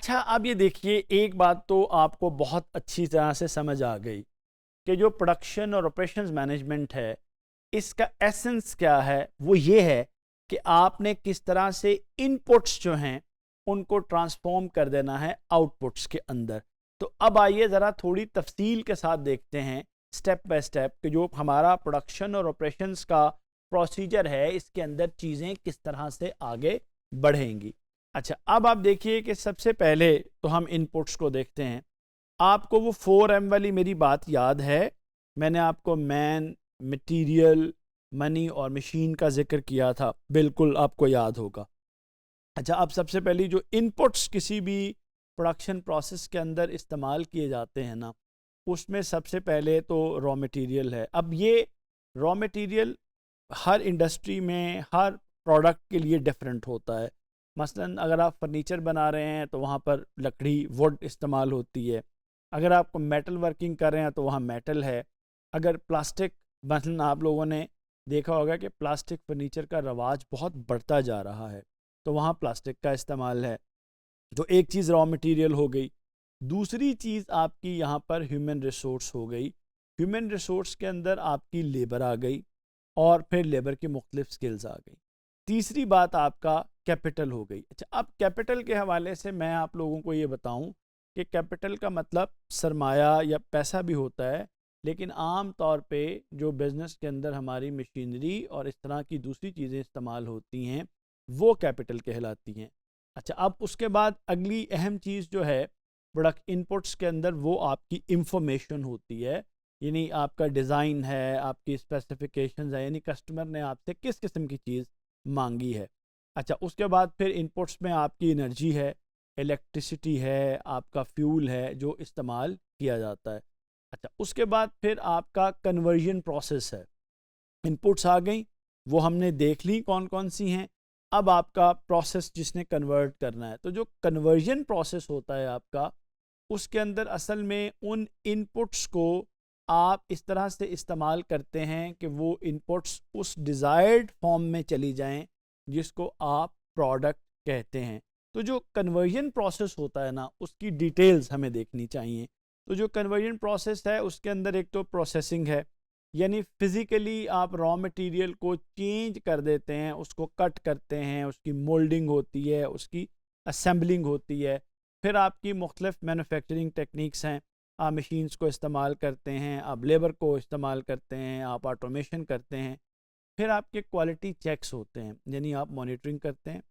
अच्छा, अब ये देखिए, एक बात तो आपको बहुत अच्छी तरह से समझ आ गई कि जो प्रोडक्शन और ऑपरेशंस मैनेजमेंट है, इसका एसेंस क्या है। वो ये है कि आपने किस तरह से इनपुट्स जो हैं उनको ट्रांसफॉर्म कर देना है आउटपुट्स के अंदर। तो अब आइए ज़रा थोड़ी तफसील के साथ देखते हैं स्टेप बाय स्टेप कि जो हमारा प्रोडक्शन और ऑपरेशंस का प्रोसीजर है, इसके अंदर चीज़ें किस तरह से आगे बढ़ेंगी। अच्छा, अब आप देखिए कि सबसे पहले तो हम इनपुट्स को देखते हैं। आपको वो 4M वाली मेरी बात याद है? मैंने आपको मैन, मटेरियल, मनी और मशीन का जिक्र किया था, बिल्कुल आपको याद होगा। अच्छा, अब सबसे पहली जो इनपुट्स किसी भी प्रोडक्शन प्रोसेस के अंदर इस्तेमाल किए जाते हैं ना, उसमें सबसे पहले तो रॉ मटेरियल है। अब ये रॉ मटेरियल हर इंडस्ट्री में हर प्रोडक्ट के लिए डिफरेंट होता है। मसलन अगर आप फर्नीचर बना रहे हैं तो वहाँ पर लकड़ी, वुड इस्तेमाल होती है। अगर आप मेटल वर्किंग कर रहे हैं तो वहाँ मेटल है। अगर प्लास्टिक, मसलन आप लोगों ने देखा होगा कि प्लास्टिक फर्नीचर का रवाज बहुत बढ़ता जा रहा है, तो वहाँ प्लास्टिक का इस्तेमाल है। तो एक चीज़ रॉ मटेरियल हो गई। दूसरी चीज़ आपकी यहाँ पर ह्यूमन रिसोर्स हो गई। ह्यूमन रिसोर्स के अंदर आपकी लेबर आ गई और फिर लेबर की मुख्तलिफ स्किल्स आ गई। तीसरी बात आपका कैपिटल हो गई। अच्छा, अब कैपिटल के हवाले से मैं आप लोगों को ये बताऊं कि कैपिटल का मतलब सरमाया या पैसा भी होता है, लेकिन आम तौर पे जो बिज़नेस के अंदर हमारी मशीनरी और इस तरह की दूसरी चीज़ें इस्तेमाल होती हैं, वो कैपिटल कहलाती हैं। अच्छा, अब उसके बाद अगली अहम चीज़ जो है प्रोडक्ट इनपुट्स के अंदर, वो आपकी इंफॉर्मेशन होती है। यानी आपका डिज़ाइन है, आपकी स्पेसिफिकेशंस है, यानी कस्टमर ने आपसे किस किस्म की चीज़ मांगी है। अच्छा, उसके बाद फिर इनपुट्स में आपकी एनर्जी है, इलेक्ट्रिसिटी है, आपका फ्यूल है जो इस्तेमाल किया जाता है। अच्छा, उसके बाद फिर आपका कन्वर्जन प्रोसेस है। इनपुट्स आ गई, वो हमने देख ली कौन कौन सी हैं। अब आपका प्रोसेस जिसने कन्वर्ट करना है, तो जो कन्वर्जन प्रोसेस होता है आपका, उसके अंदर असल में उन इनपुट्स को आप इस तरह से इस्तेमाल करते हैं कि वो इनपुट्स उस डिज़ायर्ड फॉर्म में चली जाएं जिसको आप प्रोडक्ट कहते हैं। तो जो कन्वर्जन प्रोसेस होता है ना, उसकी डिटेल्स हमें देखनी चाहिए। तो जो कन्वर्जन प्रोसेस है उसके अंदर एक तो प्रोसेसिंग है, यानी फ़िज़िकली आप रॉ मटेरियल को चेंज कर देते हैं, उसको कट करते हैं, उसकी मोल्डिंग होती है, उसकी असेंबलिंग होती है। फिर आपकी मुख्तलिफ मैन्युफैक्चरिंग टेक्निक्स हैं। आप मशीन्स को इस्तेमाल करते हैं, आप लेबर को इस्तेमाल करते हैं, आप ऑटोमेशन करते हैं। फिर आपके क्वालिटी चेक्स होते हैं, यानी आप मॉनिटरिंग करते हैं।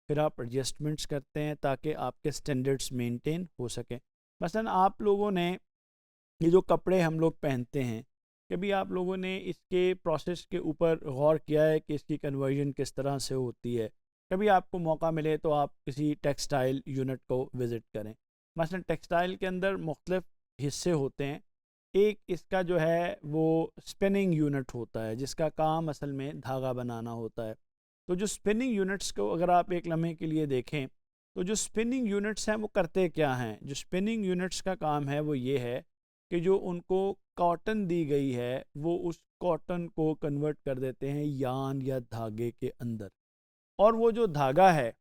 फिर आप एडजस्टमेंट्स करते हैं ताकि आपके स्टैंडर्ड्स मेंटेन हो सकें। मसलन आप लोगों ने ये जो कपड़े हम लोग पहनते हैं, कभी आप लोगों ने इसके प्रोसेस के ऊपर गौर किया है कि इसकी कन्वर्जन किस तरह से होती है? कभी आपको मौका मिले तो आप किसी टेक्सटाइल यूनिट को विज़िट करें। मसलन टेक्सटाइल के अंदर मुख्तलिफ हिस्से होते हैं। एक इसका जो है वो स्पिनिंग यूनिट होता है, जिसका काम असल में धागा बनाना होता है। तो जो स्पिनिंग यूनिट्स को अगर आप एक लम्हे के लिए देखें, तो जो स्पिनिंग यूनिट्स हैं वो करते क्या हैं? जो स्पिनिंग यूनिट्स का काम है वो ये है कि जो उनको कॉटन दी गई है, वो उस कॉटन को कन्वर्ट कर देते हैं यान या धागे के अंदर। और वो जो धागा है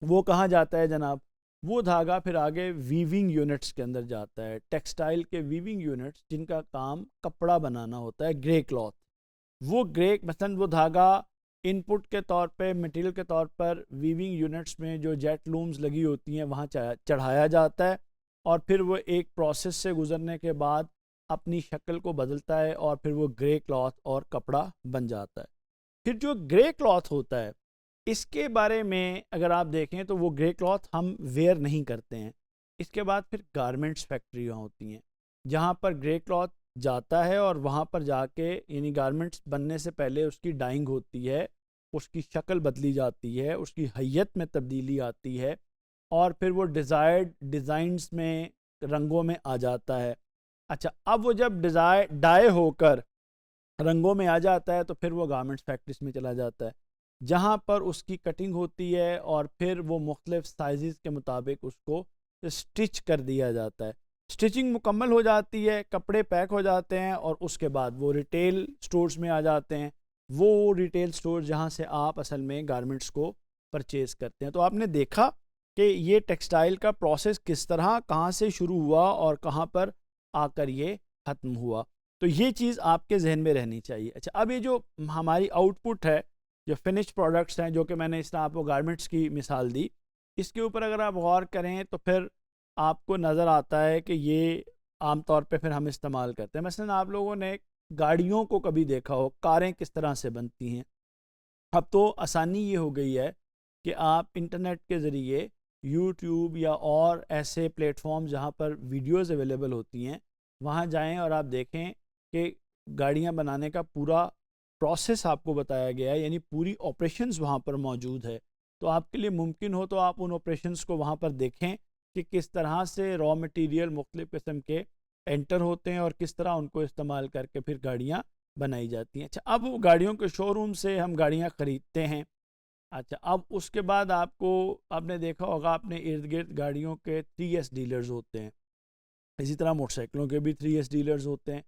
वो कहाँ जाता है जनाब? वो धागा फिर आगे वीविंग यूनिट्स के अंदर जाता है। टेक्सटाइल के वीविंग यूनिट्स जिनका काम कपड़ा बनाना होता है, ग्रे क्लॉथ, वो ग्रे मसलन वो धागा इनपुट के तौर पे, मटेरियल के तौर पर वीविंग यूनिट्स में जो जेट लूम्स लगी होती हैं वहाँ चढ़ाया जाता है। और फिर वो एक प्रोसेस से गुजरने के बाद अपनी शक्ल को बदलता है और फिर वो ग्रे क्लॉथ और कपड़ा बन जाता है। फिर जो ग्रे क्लॉथ होता है, इसके बारे में अगर आप देखें तो वो ग्रे क्लॉथ हम वेयर नहीं करते हैं। इसके बाद फिर गारमेंट्स फैक्ट्रियाँ होती हैं जहाँ पर ग्रे क्लॉथ जाता है और वहाँ पर जाके, यानी गारमेंट्स बनने से पहले उसकी डाइंग होती है, उसकी शक्ल बदली जाती है, उसकी हैयत में तब्दीली आती है और फिर वो डिज़ायर्ड डिज़ाइंस में, रंगों में आ जाता है। अच्छा, अब वो जब डाई होकर रंगों में आ जाता है तो फिर वो गारमेंट्स फैक्ट्रीज में चला जाता है, जहाँ पर उसकी कटिंग होती है और फिर वो मुख्तलिफ साइज़ के मुताबिक उसको स्टिच कर दिया जाता है। स्टिचिंग मुकम्मल हो जाती है, कपड़े पैक हो जाते हैं और उसके बाद वो रिटेल स्टोर्स में आ जाते हैं। वो रिटेल स्टोर जहाँ से आप असल में गारमेंट्स को परचेज़ करते हैं। तो आपने देखा कि ये टेक्सटाइल का प्रोसेस किस तरह कहाँ से शुरू हुआ और कहाँ पर आकर ये ख़त्म हुआ। तो ये चीज़ आपके जहन में रहनी चाहिए। अच्छा, अब ये जो हमारी आउटपुट है, जो फिनिश प्रोडक्ट्स हैं, जो कि मैंने इस तरह आपको गारमेंट्स की मिसाल दी, इसके ऊपर अगर आप गौर करें तो फिर आपको नज़र आता है कि ये आम तौर पे फिर हम इस्तेमाल करते हैं। मसलन आप लोगों ने गाड़ियों को कभी देखा हो, कारें किस तरह से बनती हैं। अब तो आसानी ये हो गई है कि आप इंटरनेट के ज़रिए यूट्यूब या और ऐसे प्लेटफॉर्म जहाँ पर वीडियोज़ अवेलेबल होती हैं, वहाँ जाएं और आप देखें कि गाड़ियाँ बनाने का पूरा प्रोसेस आपको बताया गया है, यानी पूरी ऑपरेशंस वहाँ पर मौजूद है। तो आपके लिए मुमकिन हो तो आप उन ऑपरेशंस को वहाँ पर देखें कि किस तरह से रॉ मटेरियल मुख्तलिफ़ किस्म के एंटर होते हैं और किस तरह उनको इस्तेमाल करके फिर गाड़ियाँ बनाई जाती हैं। अच्छा, अब वो गाड़ियों के शोरूम से हम गाड़ियाँ ख़रीदते हैं। अच्छा, अब उसके बाद आपने देखा होगा, आपने इर्द गिर्द गाड़ियों के 3S डीलर्स होते हैं, इसी तरह मोटरसाइकिलों के भी 3S डीलर्स होते हैं।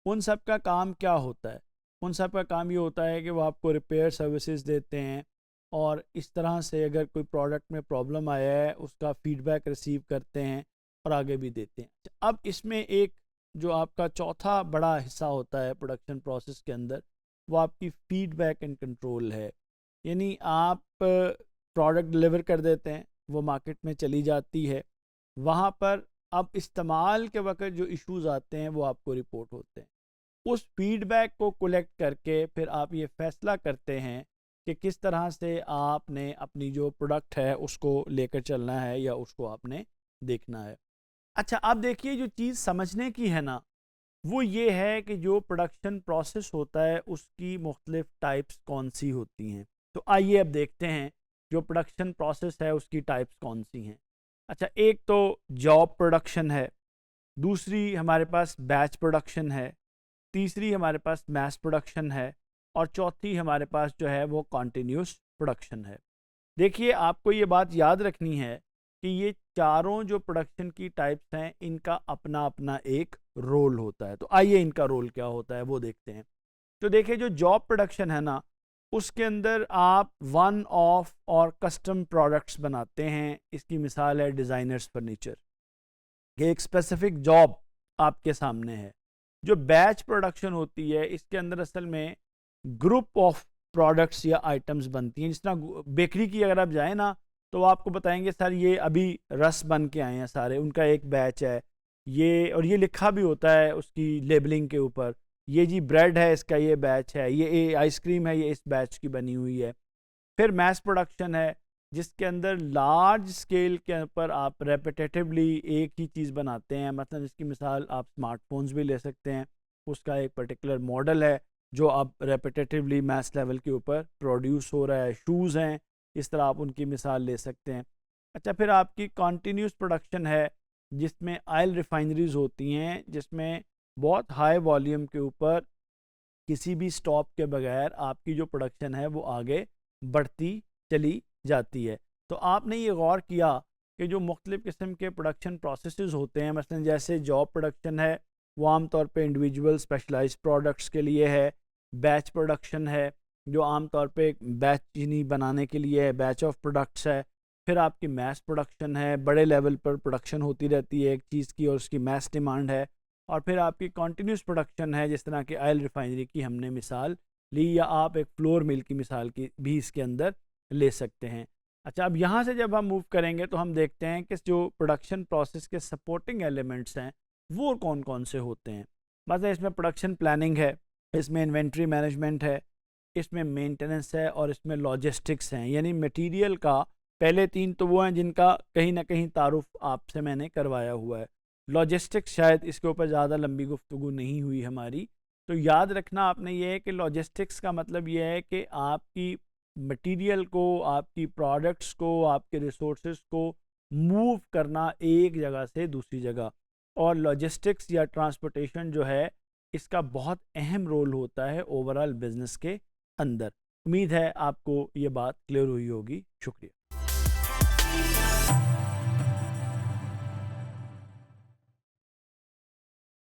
उन सब का काम क्या होता है? उन सब का काम ये होता है कि वो आपको रिपेयर सर्विसेज देते हैं और इस तरह से अगर कोई प्रोडक्ट में प्रॉब्लम आया है उसका फीडबैक रिसीव करते हैं और आगे भी देते हैं। अच्छा, अब इसमें एक जो आपका चौथा बड़ा हिस्सा होता है प्रोडक्शन प्रोसेस के अंदर, वो आपकी फीडबैक एंड कंट्रोल है। यानी आप प्रोडक्ट डिलीवर कर देते हैं, वो मार्केट में चली जाती है, वहाँ पर अब इस्तेमाल के वक्त जो इश्यूज आते हैं वो आपको रिपोर्ट होते हैं। उस फीडबैक को कलेक्ट करके फिर आप ये फैसला करते हैं कि किस तरह से आपने अपनी जो प्रोडक्ट है उसको लेकर चलना है या उसको आपने देखना है। अच्छा, अब देखिए जो चीज़ समझने की है ना, वो ये है कि जो प्रोडक्शन प्रोसेस होता है उसकी मुख्तलिफ टाइप्स कौन सी होती हैं। तो आइए अब देखते हैं जो प्रोडक्शन प्रोसेस है उसकी टाइप्स कौन सी हैं। अच्छा, एक तो जॉब प्रोडक्शन है, दूसरी हमारे पास बैच प्रोडक्शन है, तीसरी हमारे पास मैस प्रोडक्शन है और चौथी हमारे पास जो है वो कॉन्टीन्यूस प्रोडक्शन है। देखिए, आपको ये बात याद रखनी है कि ये चारों जो प्रोडक्शन की टाइप्स हैं इनका अपना अपना एक रोल होता है। तो आइए इनका रोल क्या होता है वो देखते हैं। तो देखिए, जो जॉब प्रोडक्शन है ना, उसके अंदर आप वन ऑफ और कस्टम प्रोडक्ट्स बनाते हैं। इसकी मिसाल है डिज़ाइनर्स फर्नीचर, कि एक स्पेसिफिक जॉब आपके सामने है। जो बैच प्रोडक्शन होती है इसके अंदर असल में ग्रुप ऑफ प्रोडक्ट्स या आइटम्स बनती हैं। जिस तरह बेकरी की अगर आप जाएँ ना, तो वो आपको बताएंगे सर ये अभी रस बन के आए हैं सारे, उनका एक बैच है ये, और ये लिखा भी होता है उसकी लेबलिंग के ऊपर, ये जी ब्रेड है इसका ये बैच है, ये आइसक्रीम है ये इस बैच की बनी हुई है। फिर मैस प्रोडक्शन है जिसके अंदर लार्ज स्केल के ऊपर आप रेपिटेटिवली एक ही चीज़ बनाते हैं। मतलब इसकी मिसाल आप स्मार्टफोन्स भी ले सकते हैं, उसका एक पर्टिकुलर मॉडल है जो अब रेपिटेटिवली मैस लेवल के ऊपर प्रोड्यूस हो रहा है। शूज़ हैं, इस तरह आप उनकी मिसाल ले सकते हैं। अच्छा, फिर आपकी कॉन्टीन्यूस प्रोडक्शन है जिसमें ऑयल रिफाइनरीज होती हैं, जिसमें बहुत हाई वॉल्यूम के ऊपर किसी भी स्टॉप के बगैर आपकी जो प्रोडक्शन है वो आगे बढ़ती चली जाती है। तो आपने ये गौर किया कि जो मुख्तलिफ़ किस्म के प्रोडक्शन प्रोसेसेस होते हैं, मसलन जैसे जॉब प्रोडक्शन है वो आम तौर पे इंडिविजुअल स्पेशलाइज्ड प्रोडक्ट्स के लिए है। बैच प्रोडक्शन है जो आम तौर पे बैच चीनी बनाने के लिए है, बैच ऑफ प्रोडक्ट्स है। फिर आपकी मैस प्रोडक्शन है, बड़े लेवल पर प्रोडक्शन होती रहती है एक चीज़ की और उसकी मैस डिमांड है। और फिर आपकी कॉन्टीन्यूस प्रोडक्शन है, जिस तरह की ऑयल रिफाइनरी की हमने मिसाल ली, या आप एक फ्लोर मिल की मिसाल की भी इसके अंदर ले सकते हैं। अच्छा, अब यहाँ से जब हम मूव करेंगे तो हम देखते हैं कि जो प्रोडक्शन प्रोसेस के सपोर्टिंग एलिमेंट्स हैं वो कौन कौन से होते हैं। मतलब इसमें प्रोडक्शन प्लानिंग है, इसमें इन्वेंट्री मैनेजमेंट है, इसमें मेंटेनेंस है और इसमें लॉजिस्टिक्स हैं। यानी मटेरियल का पहले तीन तो वो हैं जिनका कहीं ना कहीं तारुफ आपसे मैंने करवाया हुआ है। लॉजिस्टिक्स शायद इसके ऊपर ज़्यादा लंबी गुफ्तगू नहीं हुई हमारी, तो याद रखना आपने ये है कि लॉजिस्टिक्स का मतलब ये है कि आपकी मटेरियल को, आपकी प्रोडक्ट्स को, आपके रिसोर्सेज को मूव करना एक जगह से दूसरी जगह। और लॉजिस्टिक्स या ट्रांसपोर्टेशन जो है इसका बहुत अहम रोल होता है ओवरऑल बिजनेस के अंदर। उम्मीद है आपको ये बात क्लियर हुई होगी। शुक्रिया।